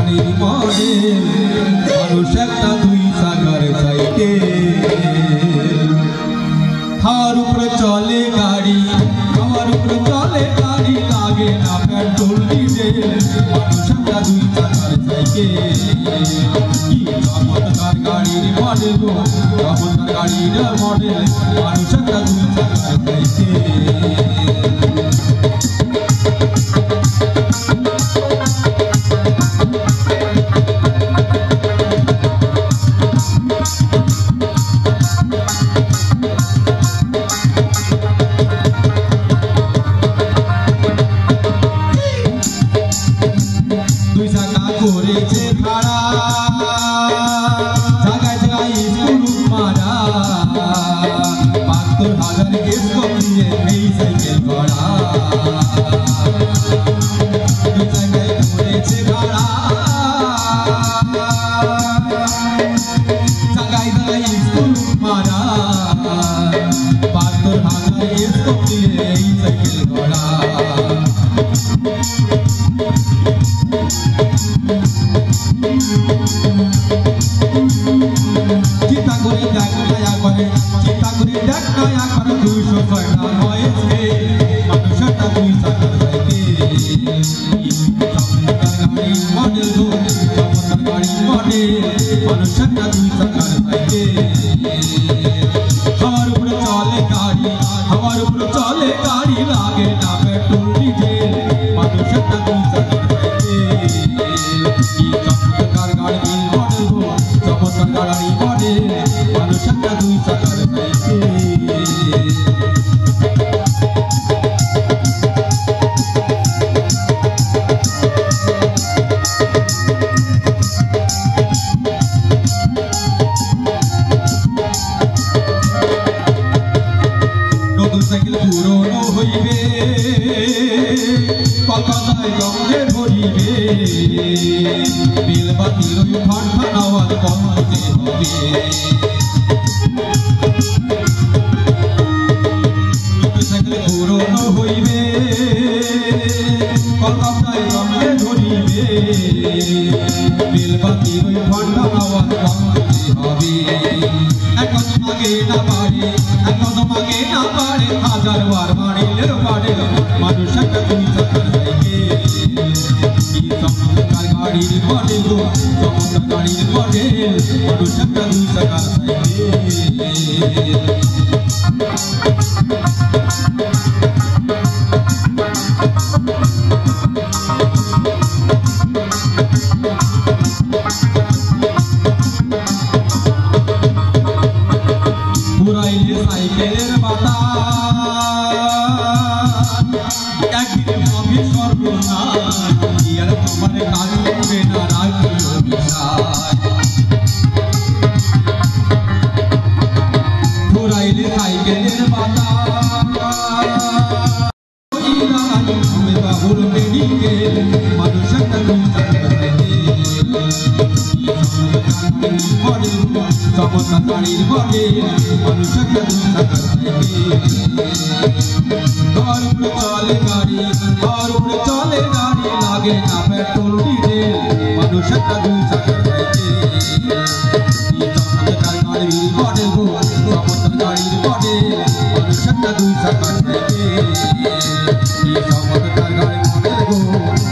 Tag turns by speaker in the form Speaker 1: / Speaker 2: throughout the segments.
Speaker 1: গাড়ির মডেল মানুষ একটা দুই চাকার সাইকেল হাওয়ার উপরে চলে গাড়ি হাওয়ার উপরে চলে গাড়ি লাগে না পেট্রোল ডিজেল মানুষ একটা দুই চাকার সাইকেল কি চমৎকার গাড়ির মডেল গো চমৎকার গাড়ির মডেল মানুষ একটা দুই চাকার সাইকেল করেছে খাড়া জায়গায় জায়গায় স্কুল মারা ৭২,০০০ কেস কমিয়ে এই সাইকেল করা জায়গায় করেছে খাড়া জায়গায় জায়গায় স্কুল মারা ৭২,০০০ কেস কমিয়ে এই সাইকেল করা চিন্তা করে দেখ নয়া করে চিন্তা করে দেখ নয়া করে ২০০টা হয়েছে মানুষটা দুই চাকার সাইকেল গাড়ির মডেল গো চমৎকার গাড়ির মডেল মানুষটা দুই চাকার সাইকেল হাওয়ার উপরে চলে গাড়ি হাওয়ার উপরে চলে গাড়ি লাগে না পেট্রোল ডিজেল মানুষটা দুই চাকার সাইকেল কি চমৎকার গাড়ির মডেল গো চমৎকার গাড়ির মডেল মানুষটা দুই চাকার সাইকেল সাইকেল পুরনো হইবে কলকাতায় গঙ্গে ভরিবে বেলবাতির ঠান ঠান আওয়াজ কমাতে হবে সাইকেল পুরনো হইবে কলকাতায় গঙ্গে ধরিবে বেলবাতির ঠান ঠান আওয়াজ কমাতে হবে এখন আগে না পারে এখন আগে না পারে ১০০০ বার মারিলের মডেল মানুষ একটা দুই চাকার সাইকেল কি চমৎকার গাড়ির মডেল গো চমৎকার গাড়ির মডেল মানুষ একটা দুই চাকার সাইকেল পুরাইলে সাইকেলের বাতা একদিন হবে সর্বনাশ ইয়ার আমার কাজ করবে না রাখিও বিশ্বাস পুরাইলে সাইকেলের বাতা আমি বাবুর মেডিকেল মানুষ একটা চমৎকার গাড়ির মডেল মানুষ একটা দুই চাকার সাইকেল হাওয়ার উপরে চলে গাড়ি হাওয়ার উপরে চলে গাড়ি লাগে না পেট্রোল ডিজেল মানুষ একটা দুই চাকার সাইকেল চমৎকার গাড়ির মডেল গো চমৎকার গাড়ির মডেল মানুষ একটা দুই চাকার সাইকেল চমৎকার গাড়ির মডেল গো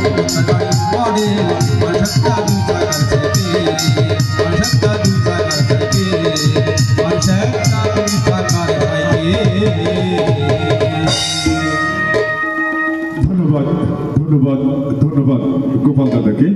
Speaker 1: চমৎকার গাড়ির মডেল মানুষ একটা দুই চাকার সাইকেল মানুষ একটা দুই চাকার সাইকেল মানুষ একটা দুই চাকার সাইকেল
Speaker 2: ধন্যবাদ ধন্যবাদ ধন্যবাদ গোপাল দাদাকে।